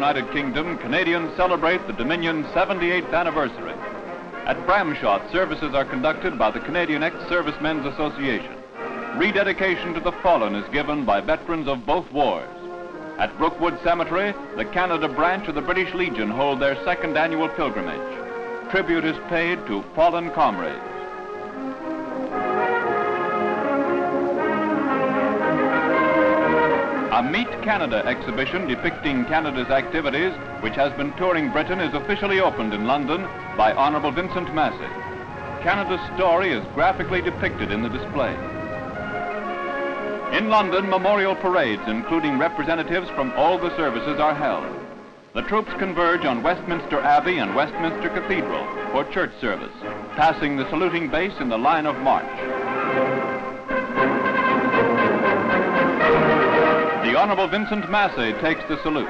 United Kingdom, Canadians celebrate the Dominion's 78th anniversary. At Bramshot, services are conducted by the Canadian Ex-Servicemen's Association. Rededication to the fallen is given by veterans of both wars. At Brookwood Cemetery, the Canada branch of the British Legion hold their second annual pilgrimage. Tribute is paid to fallen comrades. A Meet Canada exhibition depicting Canada's activities, which has been touring Britain, is officially opened in London by Honourable Vincent Massey. Canada's story is graphically depicted in the display. In London, memorial parades, including representatives from all the services, are held. The troops converge on Westminster Abbey and Westminster Cathedral for church service, passing the saluting base in the line of march. The Honourable Vincent Massey takes the salute.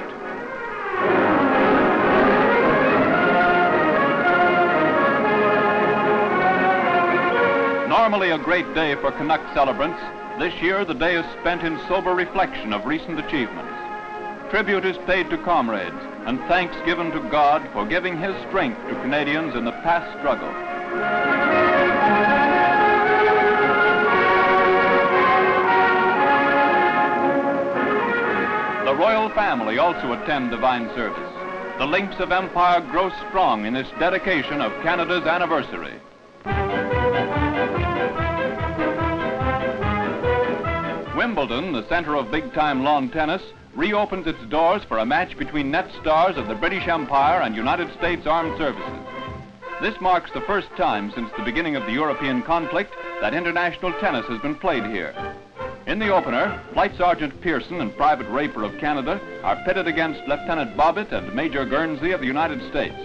Normally a great day for Canuck celebrants, this year the day is spent in sober reflection of recent achievements. Tribute is paid to comrades and thanks given to God for giving his strength to Canadians in the past struggle. The royal family also attend divine service. The links of empire grow strong in this dedication of Canada's anniversary. Wimbledon, the center of big-time lawn tennis, reopens its doors for a match between net stars of the British Empire and United States Armed Services. This marks the first time since the beginning of the European conflict that international tennis has been played here. In the opener, Flight Sergeant Pearson and Private Raper of Canada are pitted against Lieutenant Bobbitt and Major Guernsey of the United States.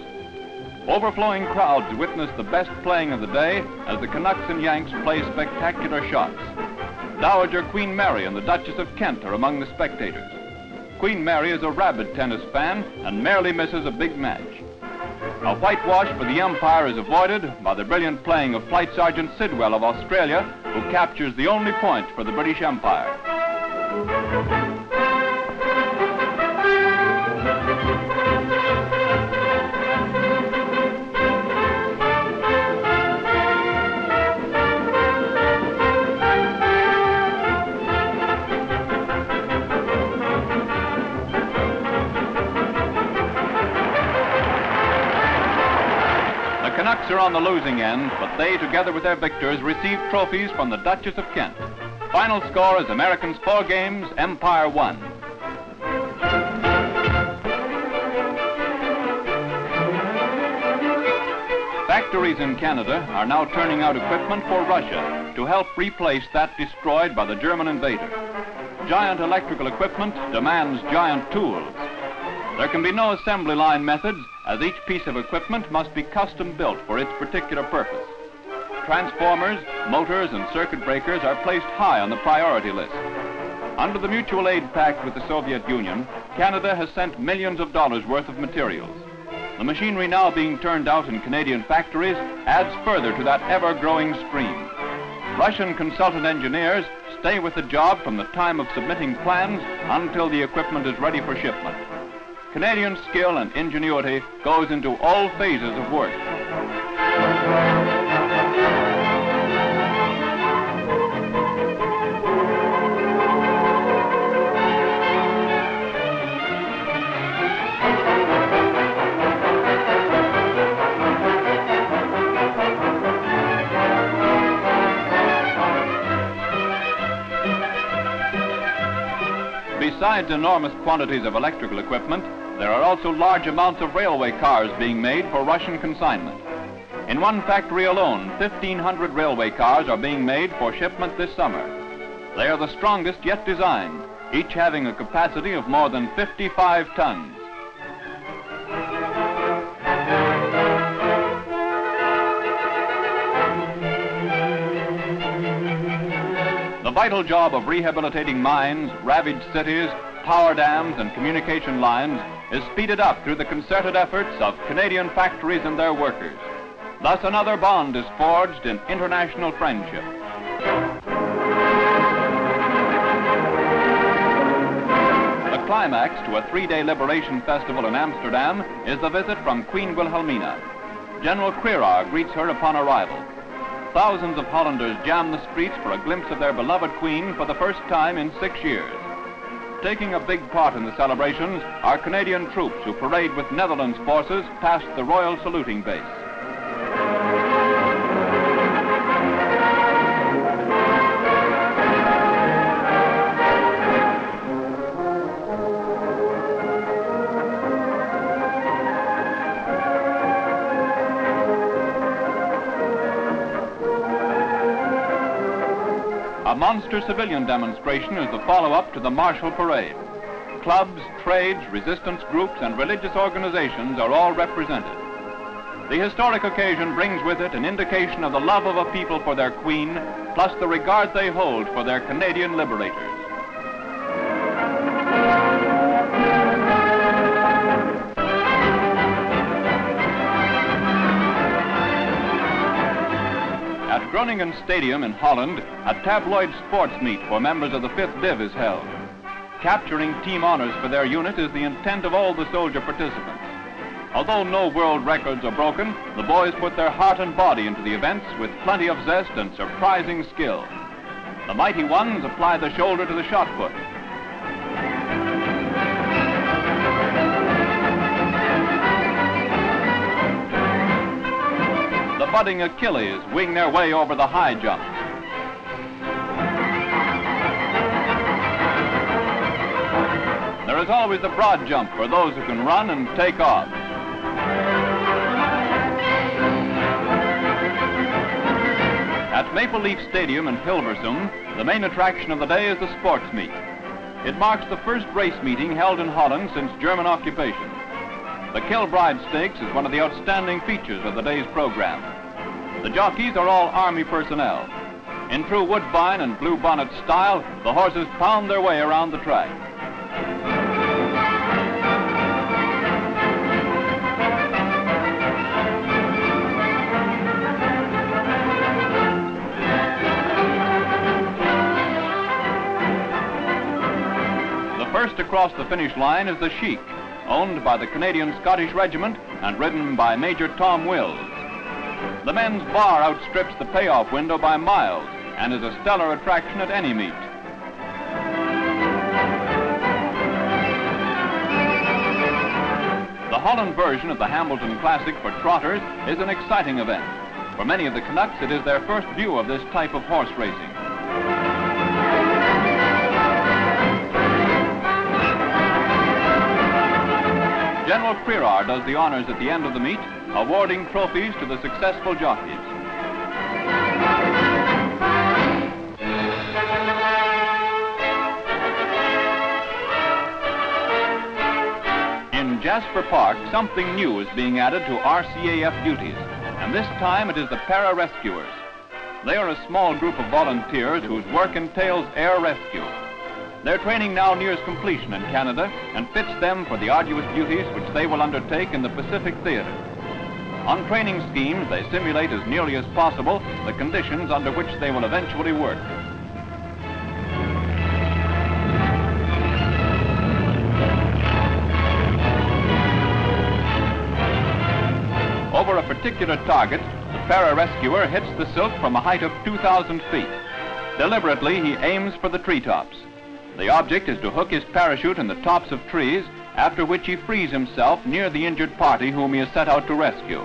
Overflowing crowds witness the best playing of the day as the Canucks and Yanks play spectacular shots. Dowager Queen Mary and the Duchess of Kent are among the spectators. Queen Mary is a rabid tennis fan and merely misses a big match. A whitewash for the Empire is avoided by the brilliant playing of Flight Sergeant Sidwell of Australia, who captures the only point for the British Empire. Canucks are on the losing end, but they, together with their victors, receive trophies from the Duchess of Kent. Final score is Americans 4 games, Empire 1. Factories in Canada are now turning out equipment for Russia to help replace that destroyed by the German invader. Giant electrical equipment demands giant tools. There can be no assembly line methods, as each piece of equipment must be custom built for its particular purpose. Transformers, motors, and circuit breakers are placed high on the priority list. Under the mutual aid pact with the Soviet Union, Canada has sent millions of dollars worth of materials. The machinery now being turned out in Canadian factories adds further to that ever-growing stream. Russian consultant engineers stay with the job from the time of submitting plans until the equipment is ready for shipment. Canadian skill and ingenuity goes into all phases of work. Besides enormous quantities of electrical equipment, there are also large amounts of railway cars being made for Russian consignment. In one factory alone, 1,500 railway cars are being made for shipment this summer. They are the strongest yet designed, each having a capacity of more than 55 tons. The vital job of rehabilitating mines, ravaged cities, power dams, and communication lines is speeded up through the concerted efforts of Canadian factories and their workers. Thus another bond is forged in international friendship. The climax to a 3-day liberation festival in Amsterdam is the visit from Queen Wilhelmina. General Crerar greets her upon arrival. Thousands of Hollanders jam the streets for a glimpse of their beloved queen for the first time in 6 years. Taking a big part in the celebrations are Canadian troops who parade with Netherlands forces past the Royal Saluting Base. A monster civilian demonstration is the follow-up to the martial parade. Clubs, trades, resistance groups, and religious organizations are all represented. The historic occasion brings with it an indication of the love of a people for their queen, plus the regard they hold for their Canadian liberators. At Groningen Stadium in Holland, a tabloid sports meet for members of the 5th Div is held. Capturing team honors for their unit is the intent of all the soldier participants. Although no world records are broken, the boys put their heart and body into the events with plenty of zest and surprising skill. The mighty ones apply the shoulder to the shot put. The budding Achilles wing their way over the high jump. There is always the broad jump for those who can run and take off. At Maple Leaf Stadium in Hilversum, the main attraction of the day is the sports meet. It marks the first race meeting held in Holland since German occupation. The Kilbride Stakes is one of the outstanding features of the day's program. The jockeys are all Army personnel. In true Woodbine and Blue Bonnet style, the horses pound their way around the track. The first to cross the finish line is the Sheik, owned by the Canadian Scottish Regiment and ridden by Major Tom Wills. The men's bar outstrips the payoff window by miles and is a stellar attraction at any meet. The Holland version of the Hambleton Classic for trotters is an exciting event. For many of the Canucks, it is their first view of this type of horse racing. General Crerar does the honors at the end of the meet, awarding trophies to the successful jockeys. In Jasper Park, something new is being added to RCAF duties, and this time it is the para-rescuers. They are a small group of volunteers whose work entails air rescue. Their training now nears completion in Canada and fits them for the arduous duties which they will undertake in the Pacific Theater. On training schemes, they simulate as nearly as possible the conditions under which they will eventually work. Over a particular target, the para-rescuer hits the silk from a height of 2,000 feet. Deliberately, he aims for the treetops. The object is to hook his parachute in the tops of trees, after which he frees himself near the injured party whom he is set out to rescue.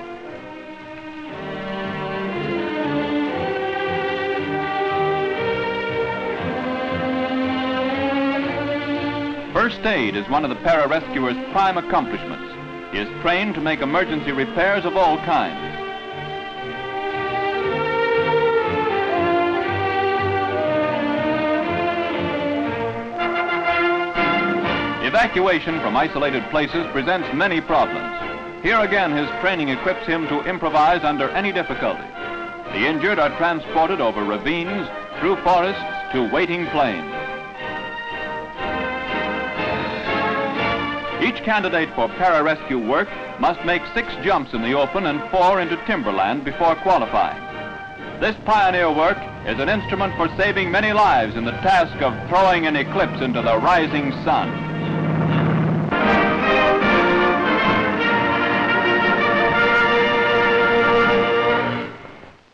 First aid is one of the para-rescuer's prime accomplishments. He is trained to make emergency repairs of all kinds. Evacuation from isolated places presents many problems. Here again, his training equips him to improvise under any difficulty. The injured are transported over ravines, through forests, to waiting plains. Each candidate for para-rescue work must make 6 jumps in the open and 4 into timberland before qualifying. This pioneer work is an instrument for saving many lives in the task of throwing an eclipse into the rising sun.